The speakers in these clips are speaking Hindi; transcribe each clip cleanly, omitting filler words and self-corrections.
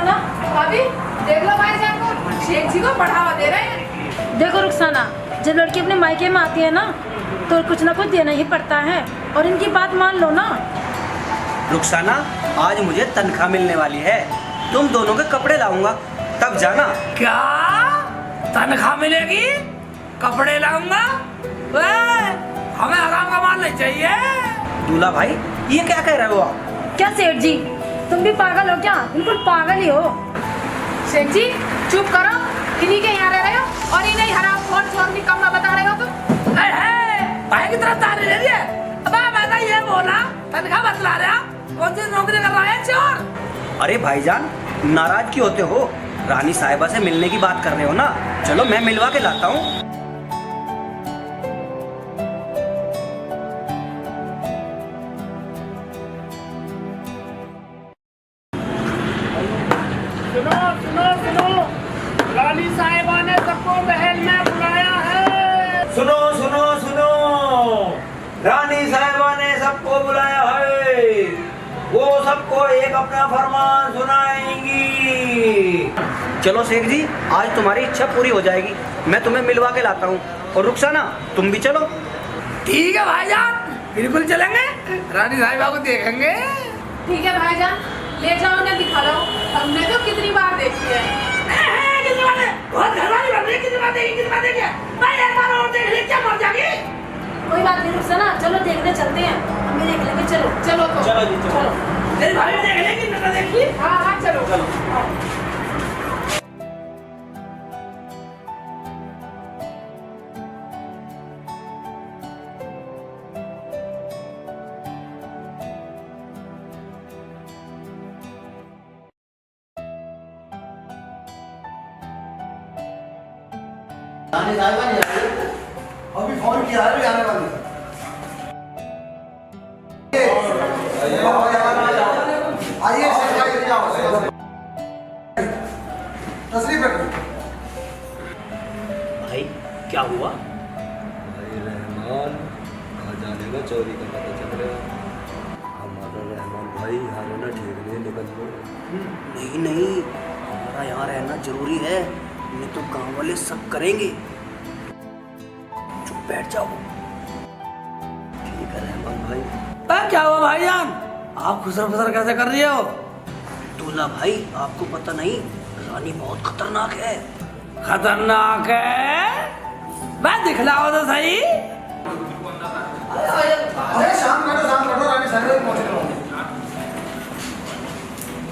रुखसाना, भाभी देख लो भाईजान को, शेख जी को बढ़ावा दे रहे हैं। देखो रुखसाना, जब लड़की अपने मायके में आती है ना तो कुछ ना कुछ देना ही पड़ता है और इनकी बात मान लो ना। रुखसाना, आज मुझे तनख्वाह मिलने वाली है, तुम दोनों के कपड़े लाऊंगा, तब जाना। क्या तनख्वाह मिलेगी? कपड़े लाऊंगा? हमें आराम का माल नहीं चाहिए। दूल्हा भाई, ये क्या कह रहे हो आप? क्या सेठ जी, तुम भी पागल हो क्या? बिल्कुल पागल ही हो। शेख जी चुप करो, इन्हीं के यहाँ रह रहे हो और इन्हें हराम खोर चोर निकम्मा बता रहे हो तुम। भाई की तरफ तारी ले लिए। अब मैंने ये बोला तनख्वाह बतला रहा, कौन सी नौकरी कर रहा है चोर? अरे भाईजान, नाराज क्यों होते हो? रानी साहिबा से मिलने की बात कर रहे हो ना, चलो मैं मिलवा के लाता हूँ। सुनो सुनो सुनो, रानी साहिबा ने सबको महल में बुलाया है। सुनो सुनो सुनो, रानी साहिबा ने सबको बुलाया है, वो सबको एक अपना फरमान सुनाएंगी। चलो शेख जी, आज तुम्हारी इच्छा पूरी हो जाएगी, मैं तुम्हें मिलवा के लाता हूँ। और रुखसाना, तुम भी चलो। ठीक है भाईजान, बिल्कुल चलेंगे, रानी साहिबा को देखेंगे। ठीक है भाईजान, ले जाओ उन्हें दिखा लो, हमने तो कितनी बार देखी है। कितनी बार बहुत घरवाली बन रही है, कितनी बार देखी है? भाई एक बार और देख ले, क्या मर जाएगी? कोई बात नहीं रुखसाना, चलो देखने चलते हैं, हम भी देख लेंगे। चलो चलो तो चलो जी, चलो। तेरी भाभी ने देख लेगी ना देखी? हाँ हाँ चलो चलो। रानी साहिबा नहीं आ रही, अभी फोन किया है, भी आने वाली है। आइए शेख भाई, इधर जाओ, तस्रीफ रखिए। भाई क्या हुआ? भाई रहमान आ जाने का चोरी का पता चल रहा। हमारा रहमान भाई यहाँ रहना ठीक नहीं, निकल लो। नहीं नहीं, हमारा यहाँ रहना जरूरी है, नहीं तो गांव वाले सब करेंगे। चुप बैठ जाओ। ठीक है रहमान भाई। क्या हुआ भाईजान, आप खुसर फुसर कैसे कर रही हो? दूल्हा भाई, आपको पता नहीं, रानी बहुत खतरनाक है। खतरनाक है? मैं दिखलाओ तो सही। अरे शाम करो, रानी साहिबा पहुंचने वाली है।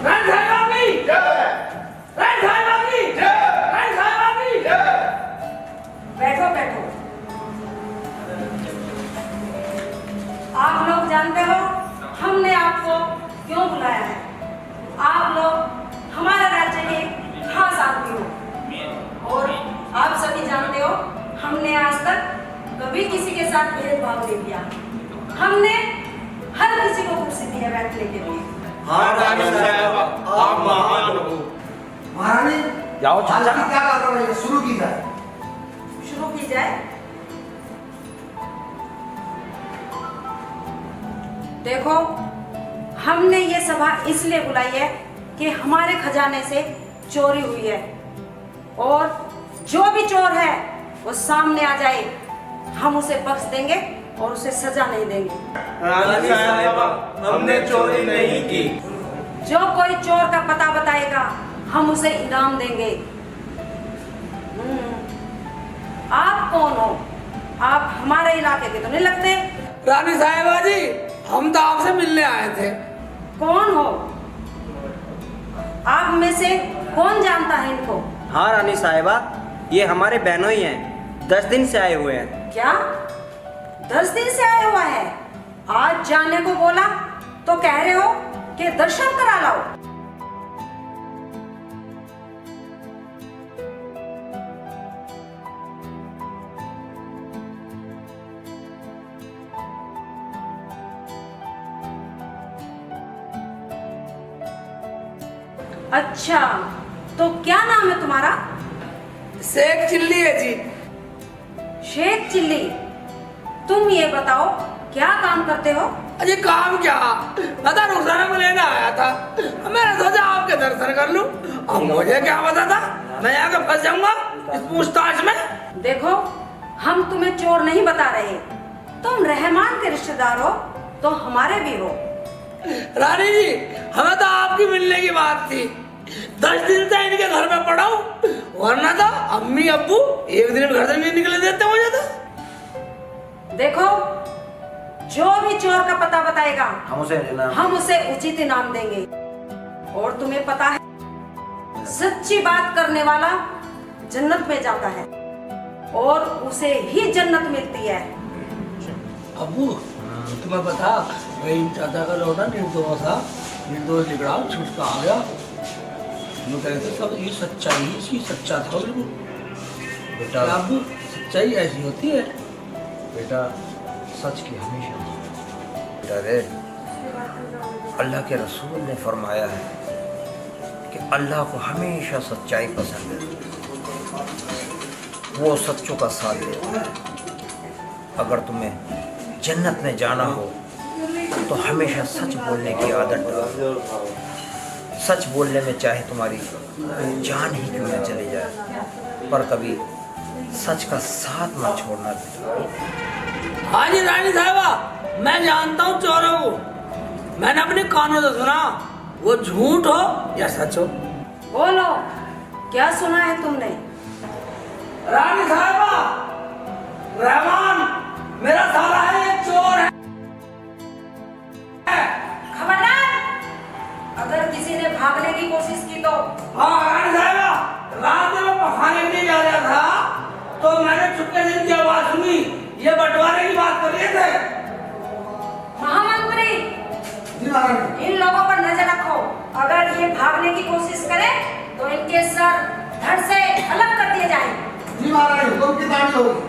रानी साहिबा की जय, रानी साहिबा की जय, रानी साहिबा की जय। बैठो बैठो। आप लोग जानते हो हमने आपको क्यों बुलाया है? आप लोग हमारे राज्य के खास आदमी हो और आप सभी जानते हो हमने आज तक कभी किसी के साथ भेदभाव नहीं किया। हमने हर किसी को कुर्सी दी है बैठने के लिए। हाँ रानी साहिबा, आप महान हो। महारानी, जाओ आज की क्या कार्रवाई है, शुरू की जाए। शुरू की जाए। देखो, हमने ये सभा इसलिए बुलाई है कि हमारे खजाने से चोरी हुई है और जो भी चोर है वो सामने आ जाए, हम उसे बख्श देंगे और उसे सजा नहीं देंगे। रानी साहिबा, हमने चोरी नहीं की। जो कोई चोर का पता बताएगा हम उसे इनाम देंगे। आप कौन हो? आप हमारे इलाके के तो नहीं लगते। रानी साहिबा जी, हम तो आपसे मिलने आए थे। कौन हो आप में से? कौन जानता है इनको? हाँ रानी साहिबा, ये हमारे बहनों ही हैं, 10 दिन से आए हुए हैं। क्या 10 दिन से आया हुआ है? आज जाने को बोला तो कह रहे हो कि दर्शन करा लाओ। अच्छा, तो क्या नाम है तुम्हारा? शेख चिल्ली है जी। शेख चिल्ली। तुम ये बताओ क्या काम करते हो? अजी काम क्या, मैं तो रुखसाना को लेने आया था। मैंने सोचा आपके दर्शन कर लूं। अब मुझे क्या पता था मैं यहाँ के फंस जाऊंगा इस पूछताछ में। देखो, हम तुम्हें चोर नहीं बता रहे। तुम रहमान के रिश्तेदार हो तो हमारे भी हो। रानी जी, हमें तो आपकी मिलने की बात थी। 10 दिन से इनके घर में पड़ा हूँ, वरना तो अम्मी अब्बू एक दिन घर से नहीं निकले देते मुझे तो। देखो, जो भी चोर का पता बताएगा हम उसे उचित इनाम देंगे। और तुम्हें पता है, सच्ची बात करने वाला जन्नत में जाता है और उसे ही जन्नत मिलती है। अब्बू तुम्हें बता, वही चाचा का लौटा निर्दोष था, निर्दोष निकला, छूटता आ गया। यूँ कहते सब ये सच्चाई, इसकी सच्चा था बिल्कुल। बेटा अब्बू, सच्चाई ऐसी होती है बेटा, सच की हमेशा बेटा रे, अल्लाह के रसूल ने फरमाया है कि अल्लाह को हमेशा सच्चाई पसंद है, वो सच्चों का साथ देता है। अगर तुम्हें जन्नत में जाना हो तो हमेशा सच बोलने की आदत डालो। सच बोलने में चाहे तुम्हारी जान ही क्यों न चली जाए, पर कभी सच का साथ मत छोड़ना बेटा। हाँ जी रानी साहबा, मैं जानता हूँ चोरों को। मैंने अपने कानों से सुना, वो झूठ हो या सच हो। बोलो, क्या सुना है तुमने? रानी साहबा, रहमान मेरा साला है, एक चोर है। खबरदार, अगर किसी ने भागने की कोशिश की तो। हाँ रानी साहबा, रात में मैं पखाने के लिए जा रहा था तो मैंने चुपके से इनकी आवाज सुनी, ये बंटवारे की बात कर रहे थे। महामंत्री, इन लोगों पर नजर रखो। अगर ये भागने की कोशिश करें तो इनके सर धड़ से अलग कर दिए जाएं। जी महारानी, हुक्म की तामील होगी।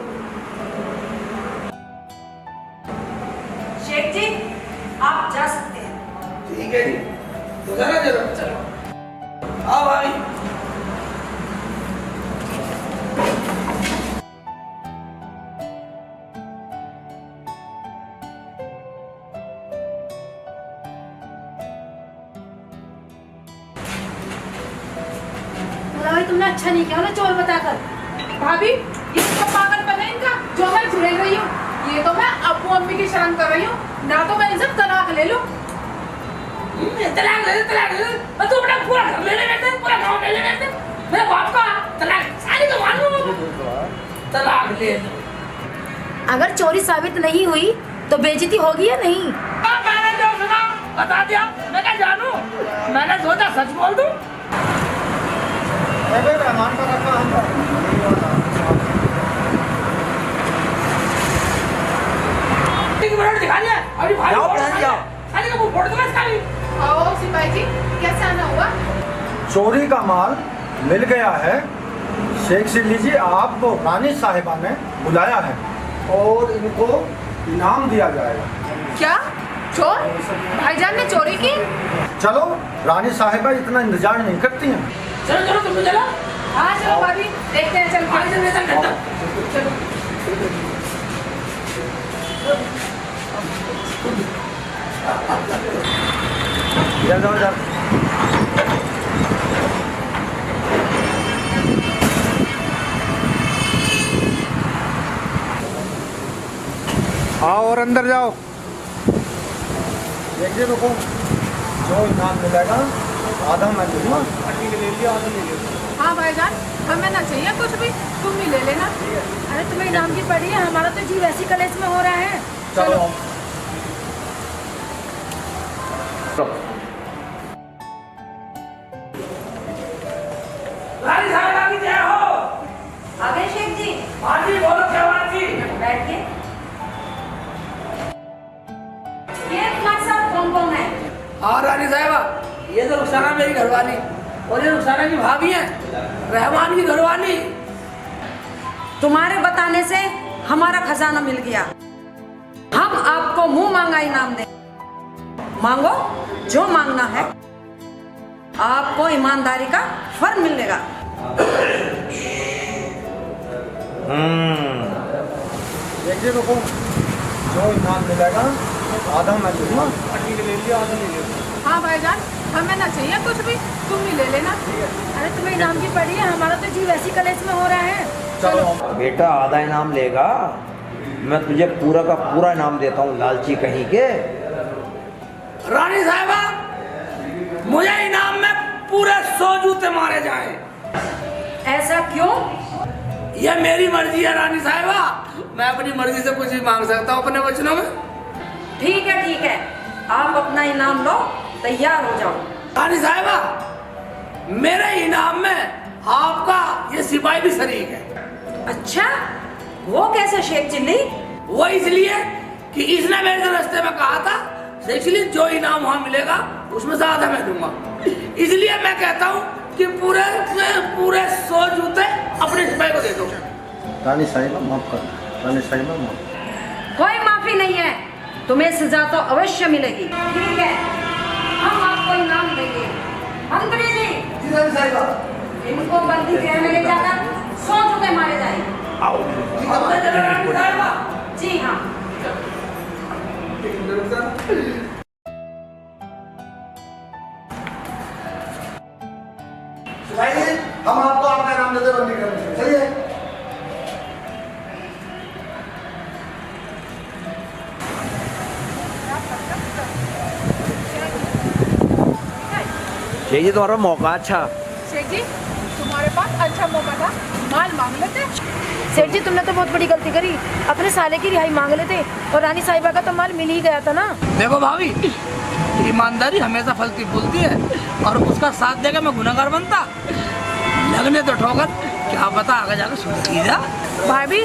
शेख जी, आप जा सकते हैं। ठीक है जी, तो जरा जरा चलो। आओ भाई। भाई तुमने अच्छा नहीं किया ना चोर बताकर। भाभी, ये सब पागलपन है इनका जो मैं झुलझुल रही हूँ। ये तो मैं अब्बू अम्मी की शर्म कर रही हूँ, ना तो मैं इनसे तलाक ले लूँ। तलाक ले, तलाक ले। मैं तो अपना पूरा घर ले लेते, पूरा गांव ले लेते। मेरे बाप का तलाक सारी तो मालूम, तलाक ले लो। अगर चोरी साबित नहीं हुई तो बेइज्जती होगी या नहीं? मैंने जो सुना बता दिया, मैं क्या जानू। मैंने सोचा सच बोल दूं। रहमान का रखा हम एक मिनट दिखा दिया, अभी भाई खाली का फोड़ दूंगा इसका भी। आओ सिपाही जी, कैसे आना हुआ? चोरी का माल मिल गया है। शेख सिल्ली जी, आपको रानी साहिबा ने बुलाया है और इनको इनाम दिया जाएगा। क्या चोर? भाईजान ने चोरी की? चलो, रानी साहिबा इतना इंतजार नहीं करती हैं। चलो चलो तुम चलो। हाँ चलो भाभी, देखते हैं चल के। चलो। जाओ जाओ। आओ और अंदर जाओ। देखिए, रुको, जो इनाम मिलेगा आधा मैं दूंगा। हाँ भाईजान, हमें ना चाहिए कुछ भी, तुम भी ले लेना। अरे तुम्हें इनाम की पड़ी है, हमारा तो जी वैसी कलेज में हो रहा है। चलो। रानी साहिबा की जय हो। आगे शेख जी, हाँ जी, बोलो क्या बात थी। बैठिए। ये तुम्हारे साथ कौन कौन है? हाँ रानी साहिबा, ये तो रुखसाना मेरी घरवाली और ये रुखसाना की भाभी है, रहमान की घरवाली। तुम्हारे बताने से हमारा खजाना मिल गया। हम आपको मुंह मांगा इनाम दें। मांगो जो मांगना है, आपको ईमानदारी का फल मिलेगा। देखिए, रुको, जो इनाम मिलेगा आधा मैं दूंगा। हाँ भाईजान, हमें ना चाहिए कुछ भी, तुम ही ले लेना। अरे तुम्हें इनाम की पड़ी है, हमारा तो जी वैसी कलेश में हो रहा है। चलो बेटा आधा इनाम लेगा, मैं तुझे पूरा का पूरा इनाम देता हूँ, लालची कहीं के। रानी साहिबा, मुझे इनाम में पूरे 100 जूते मारे जाए। ऐसा क्यों? ये मेरी मर्जी है रानी साहिबा, मैं अपनी मर्जी से कुछ भी मांग सकता हूँ अपने वचनों में। ठीक है, आप अपना इनाम लो, तैयार हो जाओ। रानी साहिबा, मेरे इनाम में आपका ये सिपाही भी शरीक है। अच्छा, वो कैसे शेख चिल्ली? वो इसलिए कि इसने मेरे से रास्ते में कहा था, इसलिए जो इनाम वहाँ मिलेगा उसमें से आधा मैं दूंगा। इसलिए मैं कहता हूँ कि पूरे 100 जूते अपने सिपाही को दे दो। रानी साहिबा माफ कर, रानी साहिबा माफ। कोई माफी नहीं है, तुम्हें सजा तो अवश्य मिलेगी। ठीक है, हम आपको इनाम देंगे। मंत्री जी, जी रानी साहिबा। इनको बंदी गृह में ले जाकर 100 जूते मारे जाएंगे। जी हाँ। सिपाही जी, हम आपको आपका नाम देते बंदी करेंगे, चलिए। शेख जी तुम्हारा मौका अच्छा। शेख जी, तुम्हारे पास अच्छा मौका था, माल मांग लेते। सेठ जी, तुमने तो बहुत बड़ी गलती करी, अपने साले की रिहाई मांग लेते और रानी साहिबा का तो माल मिल ही गया था ना। देखो भाभी, ईमानदारी हमेशा फलती फूलती है और उसका साथ देकर मैं गुनहगार बनता। लगने तो ठोकर, क्या पता आगे जाकर सुधर जा। भाभी,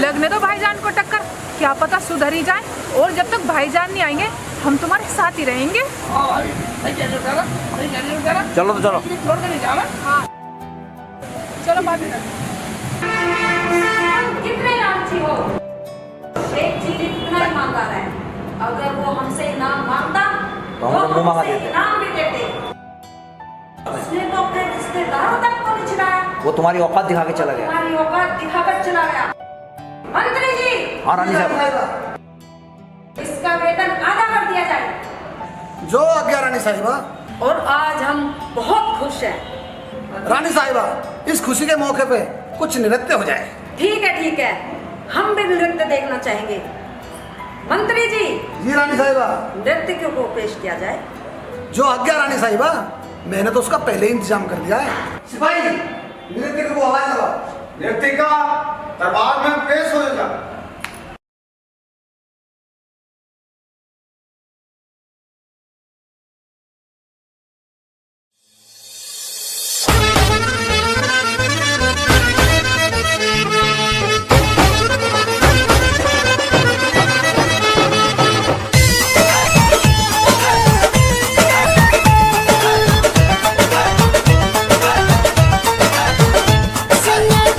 लगने दो भाईजान को टक्कर, क्या पता सुधर ही जाए। और जब तक भाईजान नहीं आएंगे हम तुम्हारे साथ ही रहेंगे। चलो तो चलो। छोड़ के नहीं जाना। हाँ चलो भाभी। कितने लालची हो? शेख चिल्ली कितना ईमानदार है, अगर वो हमसे इनाम मांगता तो हम लोग मांगा हमसे देते। इनाम भी देते। उसने तो अपने रिश्तेदारों तक को नहीं छिड़ाया। वो तुम्हारी औकात दिखा के चला गया। तुम्हारी औकात दिखाकर चला गया। मंत्री जी, हाँ रानी साहब, इसका वेतन आधा कर दिया जाए। जो आज्ञा रानी साहिबा। और आज हम बहुत खुश हैं। रानी साहिबा, इस खुशी के मौके पे कुछ नृत्य हो जाए। ठीक है, हम भी नृत्य देखना चाहेंगे। मंत्री जी, जी रानी साहिबा। नृत्य को पेश किया जाए। जो आज्ञा रानी साहिबा, मैंने तो उसका पहले ही इंतजाम कर दिया है। सिपाही, नृत्य को आवाज लगाओ। नृत्य का दरबार में पेश होगा।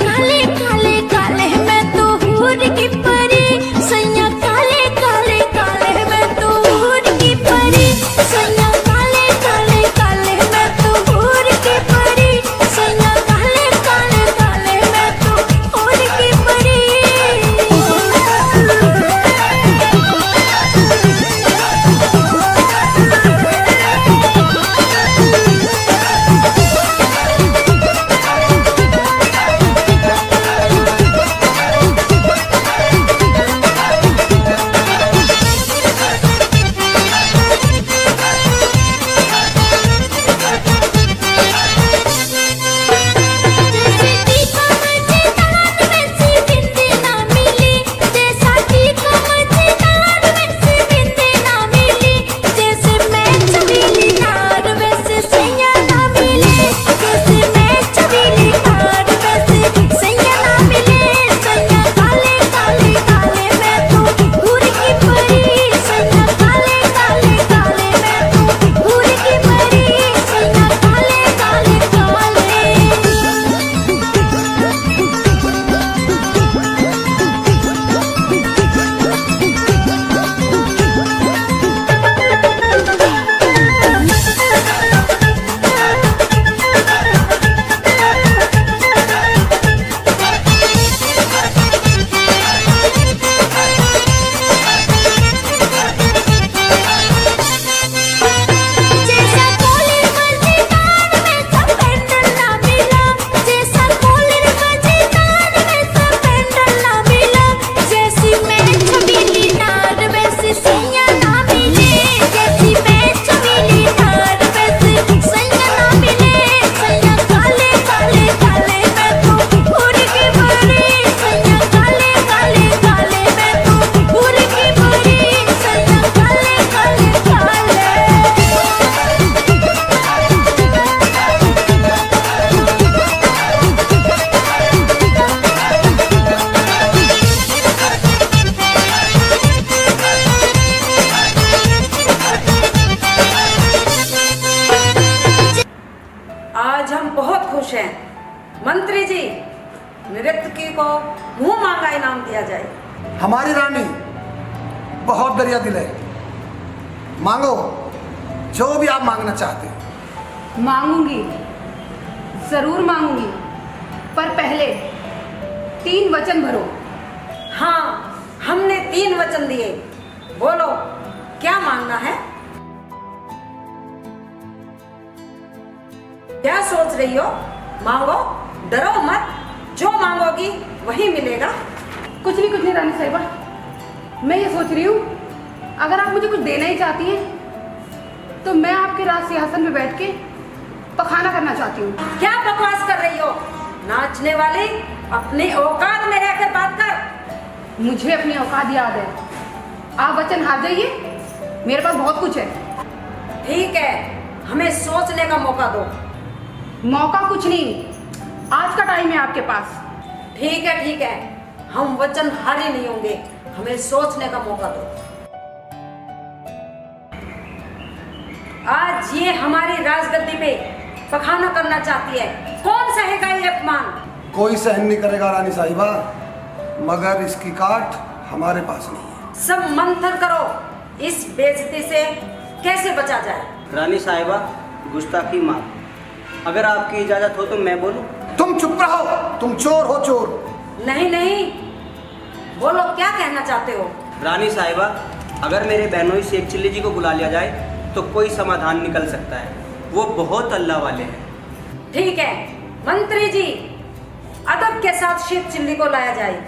काले काले काले मैं तो हूर की दिया जाए। हमारी रानी बहुत दरिया दिल है, मांगो जो भी आप मांगना चाहते हो। मांगूंगी, जरूर मांगूंगी, पर पहले 3 वचन भरो। हाँ, हमने 3 वचन दिए, बोलो क्या मांगना है? क्या सोच रही हो? मांगो, डरो मत, जो मांगोगी वही मिलेगा। कुछ नहीं रानी साहिबा, मैं ये सोच रही हूँ अगर आप मुझे कुछ देना ही चाहती हैं तो मैं आपके राज सिंहासन में बैठ के पखाना करना चाहती हूँ। क्या बकवास कर रही हो? नाचने वाली, अपनी औकात में रहकर बात कर। मुझे अपनी औकात याद है, आप वचन हार जाइए, मेरे पास बहुत कुछ है। ठीक है, हमें सोचने का मौका दो। मौका कुछ नहीं, आज का टाइम है आपके पास। ठीक है, हम वचन हारे नहीं होंगे, हमें सोचने का मौका दो। आज ये हमारी राजगद्दी पे पखाना करना चाहती है, कौन सहेगा ये अपमान? कोई सहन नहीं करेगा रानी साहिबा, मगर इसकी काट हमारे पास नहीं है। सब मंथन करो, इस बेइज्जती से कैसे बचा जाए। रानी साहिबा, गुस्ताखी माफ। अगर आपकी इजाजत हो तो मैं बोलूं? तुम चुप रहो, तुम चोर हो चोर। नहीं, बोलो क्या कहना चाहते हो? रानी साहिबा, अगर मेरे बहनोई शेख चिल्ली जी को बुला लिया जाए तो कोई समाधान निकल सकता है, वो बहुत अल्लाह वाले हैं। ठीक है मंत्री जी, अदब के साथ शेख चिल्ली को लाया जाए।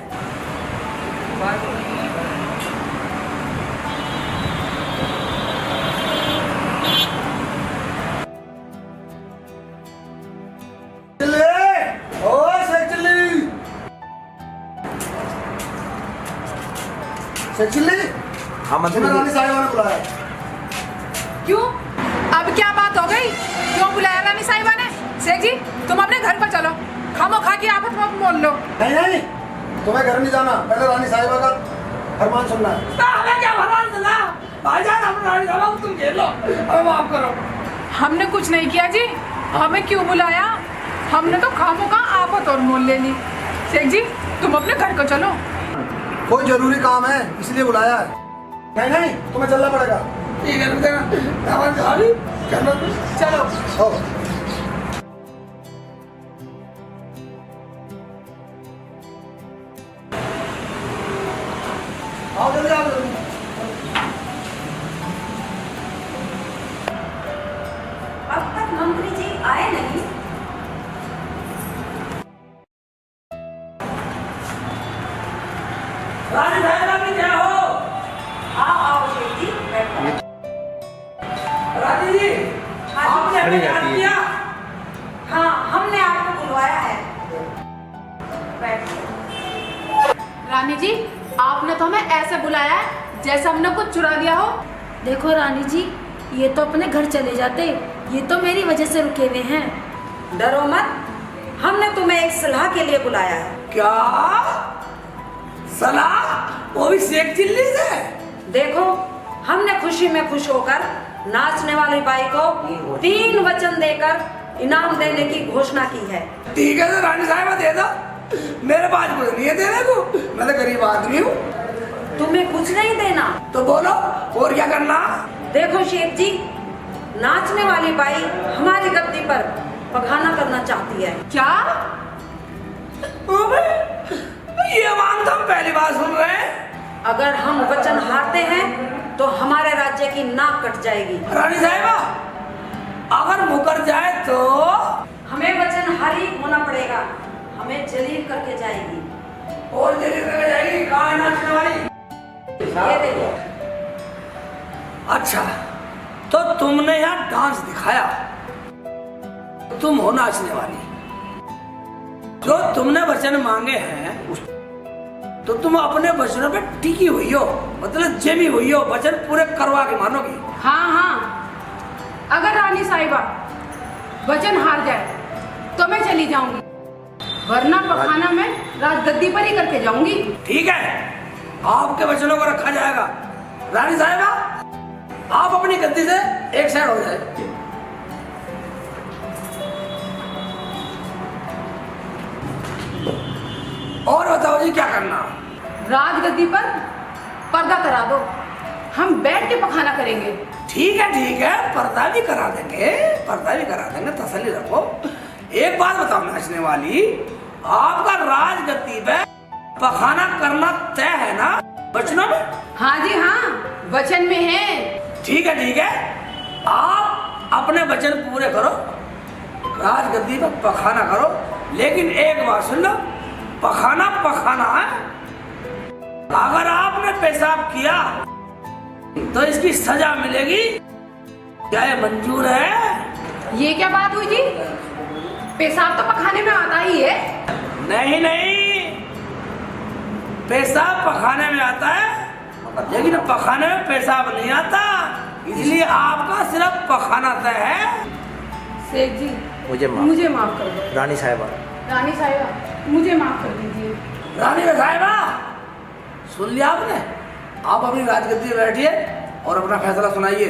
चिल्ली, हाँ मंत्री तुम्हें रानी जी। साहिबा ने बुलाया। क्यों? अब क्या बात हो गई? क्यों बुलाया रानी साहिबा ने? शेख जी, तुम अपने घर पर चलो, खामोखा की आफत मत मोल लो। नहीं, तुम्हें घर नहीं जाना, पहले रानी साहिबा का फरमान सुनना है। हमें क्या फरमान सुना? भाईजान, हम रानी साहिबा को तुम झेल लो, हमें माफ करो। हमने कुछ नहीं किया जी, हमें क्यों बुलाया? हमने तो खामोखा आफत और मोल ले ली। शेख जी, तुम अपने घर को चलो। कोई जरूरी काम है इसलिए बुलाया है। नहीं, तुम्हें चलना पड़ेगा। ठीक है, रुक जाना, चलो। हो। आओ जल्दी आओ जल्दी। अब तक मंत्री जी आए नहीं। रानी साहिबा की क्या हो? आओ शेख जी, बैठो। रानी जी, आपने हमें याद किया? हाँ, हमने आपको बुलवाया है, बैठो। रानी जी, आपने तो हमें ऐसे बुलाया है जैसे हमने कुछ चुरा दिया हो। देखो रानी जी, ये तो अपने घर चले जाते, ये तो मेरी वजह से रुके हुए हैं। डरो मत, हमने तुम्हें एक सलाह के लिए बुलाया है। क्या सलाह? वो भी शेख चिल्ली से? देखो, हमने खुशी में खुश होकर नाचने वाली बाई को 3 वचन देकर इनाम देने की घोषणा की है। ठीक है, तो रानी साहिबा दे दो, मेरे पास कुछ नहीं है देने को, मैं तो गरीब आदमी हूँ। तुम्हें कुछ नहीं देना तो बोलो, और क्या करना? देखो शेख जी, नाचने वाली बाई हमारी गद्दी पर पखाना करना चाहती है। क्या? ये मांग तो हम पहली बार सुन रहे हैं। अगर हम वचन हारते हैं तो हमारे राज्य की नाक कट जाएगी। रानी साहिबा, अगर मुकर जाए तो? हमें वचन हारी होना पड़ेगा, हमें जलील करके जाएगी। और जल्दी करके जाएगी? कहाँ है नाचने वाली? ये देखो। अच्छा, तो तुमने यहाँ डांस दिखाया, तुम हो नाचने वाली। जो तुमने वचन मांगे हैं तो तुम अपने वचनों पे टिकी हुई हो, मतलब जमी हुई हो, वचन पूरे करवा के मानोगी। हाँ, अगर रानी साहिबा वचन हार जाए तो मैं चली जाऊंगी, वरना पखाना मैं राजगद्दी पर ही करके जाऊंगी। ठीक है, आपके वचनों को रखा जाएगा। रानी साहिबा, आप अपनी गद्दी से एक साइड हो जाए। और बताओ जी, क्या करना? राजगद्दी पर पर्दा करा दो, हम बैठ के पखाना करेंगे। ठीक है, पर्दा भी करा देंगे, तसल्ली रखो। एक बात बताओ नाचने वाली, आपका राजगद्दी पे पखाना करना तय है ना वचनों में? हाँ जी हाँ, वचन में है। ठीक है, आप अपने वचन पूरे करो, राजगद्दी पे पखाना करो, लेकिन एक बात सुन लो, पखाना है। अगर आपने पेशाब किया तो इसकी सजा मिलेगी, क्या ये मंजूर है? ये क्या बात हुई जी? पेशाब तो पखाने में आता ही है। नहीं, पेशाब पखाने में आता है, लेकिन पखाने में पेशाब नहीं आता, इसलिए आपका सिर्फ पखाना तय है। शेख जी मुझे माफ कर दो। रानी साहिबा मुझे माफ कर दीजिए। रानी साहिबा, सुन लिया आपने? आप अपनी राजगद्दी में बैठिए और अपना फैसला सुनाइए।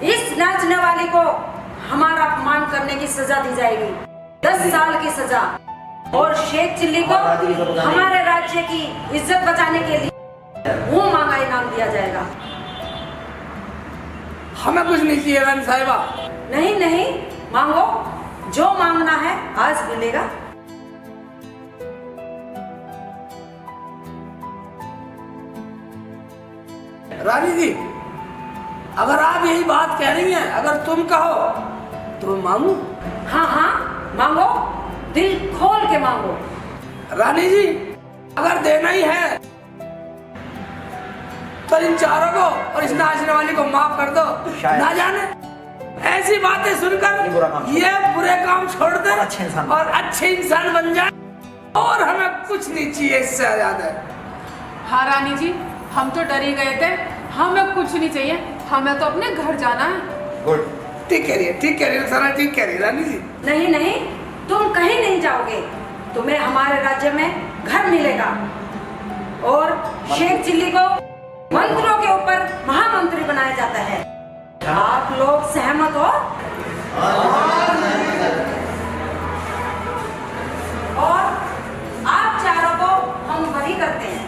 इस नाचने वाले को हमारा अपमान करने की सजा दी जाएगी, 10 साल की सजा। और शेख चिल्ली को हमारे राज्य की इज्जत बचाने के लिए वो मांगा इनाम दिया जाएगा। हमें कुछ नहीं चाहिए रानी साहिबा। नहीं, मांगो, जो मांगना है आज मिलेगा। रानी जी, अगर आप यही बात कह रही हैं, अगर तुम कहो तो मांगू। हाँ, मांगो, दिल खोल के मांगो। रानी जी, अगर देना ही है तो इन चारों को और इस नाचने वाली को माफ कर दो। ना जाने ऐसी बातें सुनकर ये बुरे काम छोड़ दे और अच्छे इंसान बन जाए, और हमें कुछ नहीं चाहिए इससे ज्यादा। हाँ रानी जी, हम तो डर ही गए थे, हमें कुछ नहीं चाहिए, हमें तो अपने घर जाना है। गुड, ठीक कह रही है रानी जी। नहीं, तुम कहीं नहीं जाओगे, तुम्हें हमारे राज्य में घर मिलेगा, और शेख चिल्ली को मंत्रियों के ऊपर महामंत्री बनाया जाता है। आप लोग सहमत हो? और आप चारों को हम बरी करते हैं।